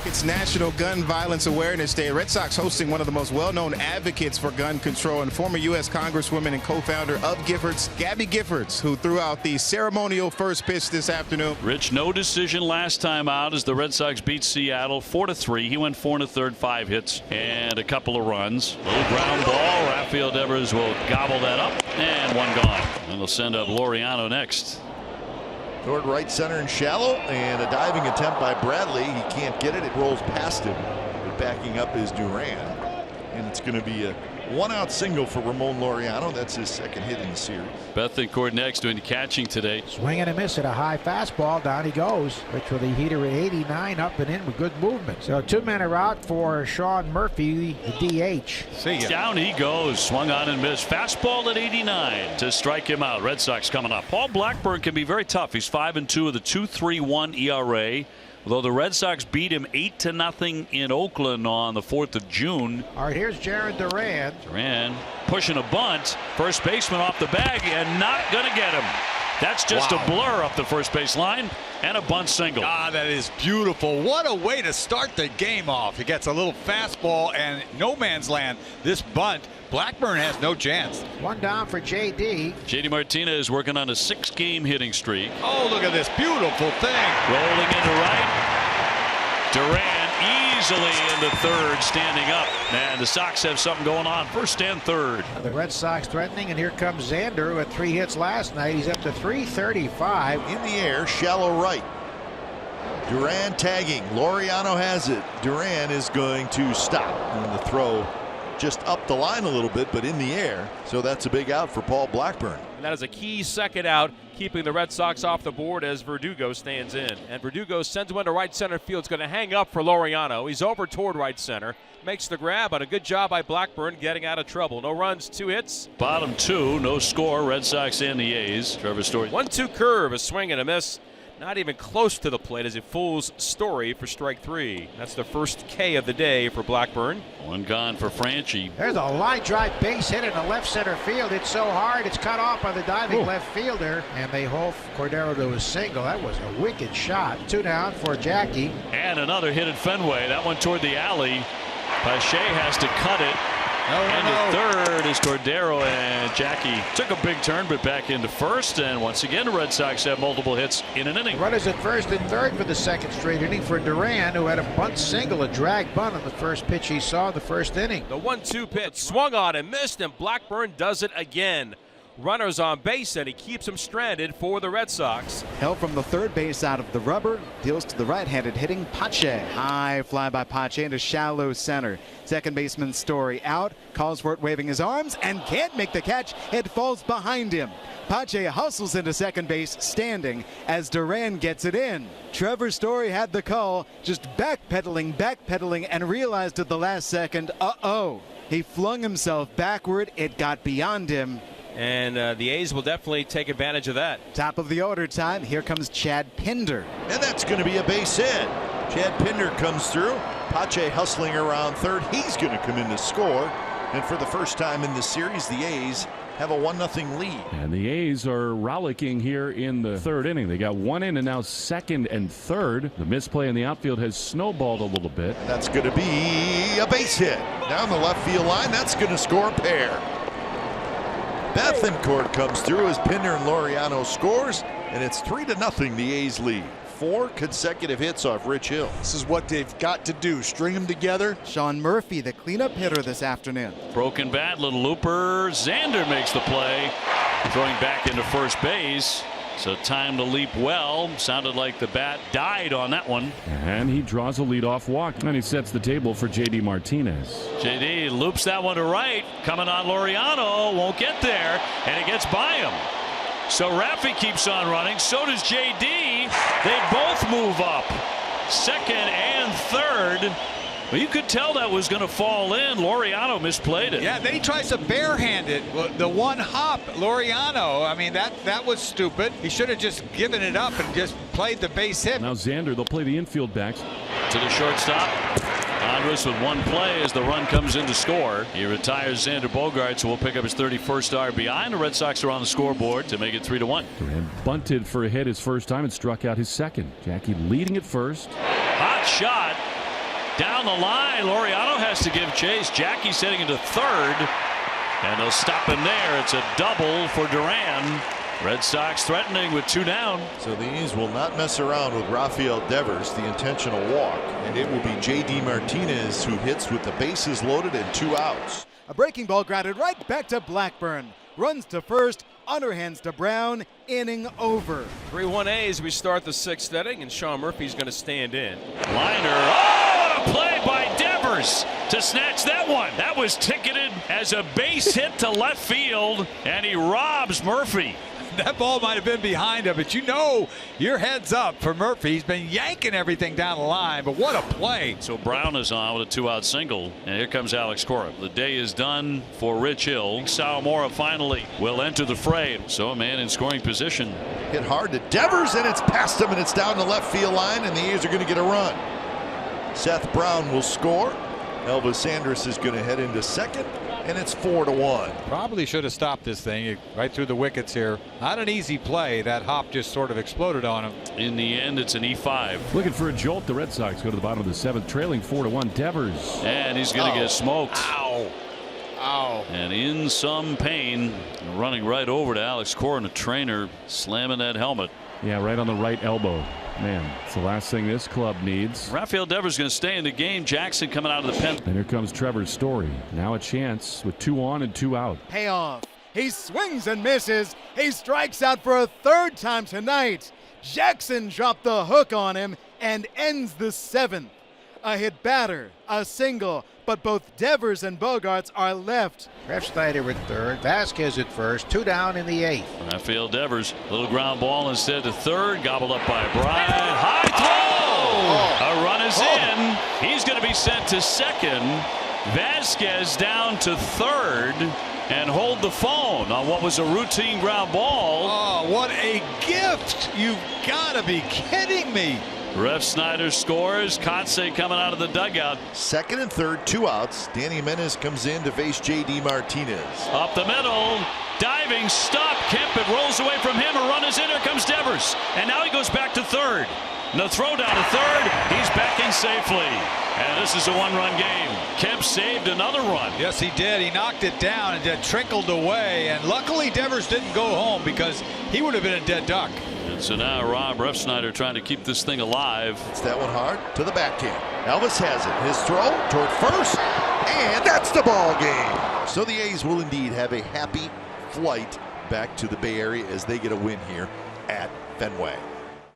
It's National Gun Violence Awareness Day. Red Sox hosting one of the most well-known advocates for gun control and former U.S. Congresswoman and co-founder of Giffords, Gabby Giffords, who threw out the ceremonial first pitch this afternoon. Rich, no decision last time out as the Red Sox beat Seattle 4-3. He went 4 1/3, 5 hits and a couple of runs. Little ground ball. Rafael Devers will gobble that up, and one gone. And they'll send up Laureano next. Toward right center and shallow, and a diving attempt by Bradley. He can't get it. It rolls past him. But backing up is Duran. And it's going to be a one-out single for Ramon Laureano. That's his second hit in the series. Bethencourt next doing the catching today. Swing and a miss at a high fastball. Down he goes. Rich with a heater at 89, up and in with good movement. So 2 men are out for Sean Murphy, the DH. See ya. Down he goes. Swung on and missed. Fastball at 89 to strike him out. Red Sox coming up. Paul Blackburn can be very tough. He's 5-2 with a 2.31 ERA. Although the Red Sox beat him 8-0 in Oakland on the 4th of June. All right, here's Jared Duran. Duran pushing a bunt. First baseman off the bag and not going to get him. That's just a blur up the first base line and a bunt single. Ah, that is beautiful. What a way to start the game off. He gets a little fastball and no man's land. This bunt, Blackburn has no chance. One down for JD. JD Martinez working on a 6-game hitting streak. Oh, look at this beautiful thing. Rolling into right. Duran easily into third, standing up. And the Sox have something going on. First and third. The Red Sox threatening, and here comes Xander with 3 hits last night. He's up to 335. In the air, shallow right. Duran tagging. Laureano has it. Duran is going to stop. And the throw just up the line a little bit, but in the air. So that's a big out for Paul Blackburn. And that is a key second out, keeping the Red Sox off the board as Verdugo stands in. And Verdugo sends one to right center field. It's going to hang up for Laureano. He's over toward right center. Makes the grab, but a good job by Blackburn getting out of trouble. No runs, 2 hits. Bottom 2, no score. Red Sox and the A's. Trevor Story. 1-2 curve, a swing and a miss. Not even close to the plate as it fools Story for strike 3. That's the first K of the day for Blackburn. One gone for Franchi. There's a line drive base hit in the left center field. It's so hard, it's cut off by the diving left fielder. And they hold Cordero to a single. That was a wicked shot. 2 down for Jackie. And another hit at Fenway. That one toward the alley. Pache has to cut it. And the third is Cordero, and Jackie took a big turn but back into first, and once again the Red Sox have multiple hits in an inning. Runners at first and third for the second straight inning for Duran, who had a bunt single, a drag bunt on the first pitch he saw in the first inning. The 1-2 pitch swung on and missed, and Blackburn does it again. Runners on base, and he keeps him stranded for the Red Sox. Held from the third base out of the rubber, deals to the right-handed hitting Pache. High fly by Pache into shallow center. Second baseman Story out, calls for it waving his arms, and can't make the catch. It falls behind him. Pache hustles into second base standing as Duran gets it in. Trevor Story had the call, just backpedaling, and realized at the last second, he flung himself backward. It got beyond him. And the A's will definitely take advantage of that. Top of the order time. Here comes Chad Pinder. And that's going to be a base hit. Chad Pinder comes through. Pache hustling around third. He's going to come in to score. And for the first time in this series, the A's have a 1-0 lead. And the A's are rollicking here in the third inning. They got 1 in, and now second and third. The misplay in the outfield has snowballed a little bit. That's going to be a base hit down the left field line. That's going to score a pair. Bethencourt comes through as Pinder and Laureano scores, and it's 3-0 the A's lead. 4 consecutive hits off Rich Hill. This is what they've got to do, string them together. Sean Murphy, the cleanup hitter this afternoon. Broken bat, little looper. Xander makes the play, throwing back into first base. So time to leap well. Sounded like the bat died on that one. And he draws a leadoff walk. And he sets the table for JD Martinez. JD loops that one to right. Coming on Laureano. Won't get there. And it gets by him. So Raffy keeps on running. So does JD. They both move up. Second and third. Well, you could tell that was going to fall in. Laureano misplayed it. Yeah, then he tries to barehand it. The one hop, Laureano. I mean, that was stupid. He should have just given it up and just played the base hit. Now Xander, they'll play the infield backs. To the shortstop. Andrus with one play as the run comes in to score. He retires Xander Bogaerts, who will pick up his 31st RBI, and the Red Sox are on the scoreboard to make it 3-1. Duran bunted for a hit his first time and struck out his second. Jackie leading at first. Hot shot. Down the line, Laureano has to give chase. Jackie's heading into third, and they'll stop him there. It's a double for Duran. Red Sox threatening with 2 down. So the A's will not mess around with Rafael Devers, the intentional walk, and it will be J.D. Martinez who hits with the bases loaded and 2 outs. A breaking ball grounded right back to Blackburn. Runs to first, underhands to Brown, inning over. 3-1 A's. We start the 6th inning, and Sean Murphy's going to stand in. Liner. Oh, what a play by Devers to snatch that one. That was ticketed as a base hit to left field, and he robs Murphy. That ball might have been behind him, but you know your head's up for Murphy. He's been yanking everything down the line, but what a play. So Brown is on with a 2-out single, and here comes Alex Cora. The day is done for Rich Hill. Sawamura finally will enter the fray. So a man in scoring position. Hit hard to Devers, and it's past him, and it's down the left field line, and the A's are going to get a run. Seth Brown will score. Elvis Sanders is going to head into second, and it's 4-1. Probably should have stopped this thing right through the wickets here. Not an easy play. That hop just sort of exploded on him. In the end, it's an E5. Looking for a jolt. The Red Sox go to the bottom of the 7th, trailing 4-1. Devers. And he's going to get smoked. Ow. Ow. And in some pain, running right over to Alex Cora, and the trainer slamming that helmet. Yeah, right on the right elbow. Man, it's the last thing this club needs. Rafael Devers going to stay in the game. Jackson coming out of the pen. And here comes Trevor Story. Now a chance with 2 on and 2 out. Payoff. He swings and misses. He strikes out for a 3rd time tonight. Jackson dropped the hook on him and ends the 7th. A hit batter, a single, but both Devers and Bogaerts are left. Refsnyder at third, Vasquez at first, 2 down in the 8th. Rafael Devers, little ground ball instead to third, gobbled up by Bryant. High throw! A run is in. He's going to be sent to second. Vasquez down to third and hold the phone on what was a routine ground ball. Oh, what a gift! You've got to be kidding me. Refsnyder scores. Kotze coming out of the dugout. Second and third, 2 outs. Danny Menes comes in to face J.D. Martinez. Up the middle, diving stop. Kemp, it rolls away from him. A run is in. Here comes Devers, and now he goes back to third. And the throw down to third. He's backing safely, and this is a 1-run game. Kemp saved another run. Yes, he did. He knocked it down and it trickled away, and luckily Devers didn't go home because he would have been a dead duck. And so now Rob Refsnyder trying to keep this thing alive. It's that one hard to the backhand. Elvis has it. His throw toward first, and that's the ball game. So the A's will indeed have a happy flight back to the Bay Area as they get a win here at Fenway.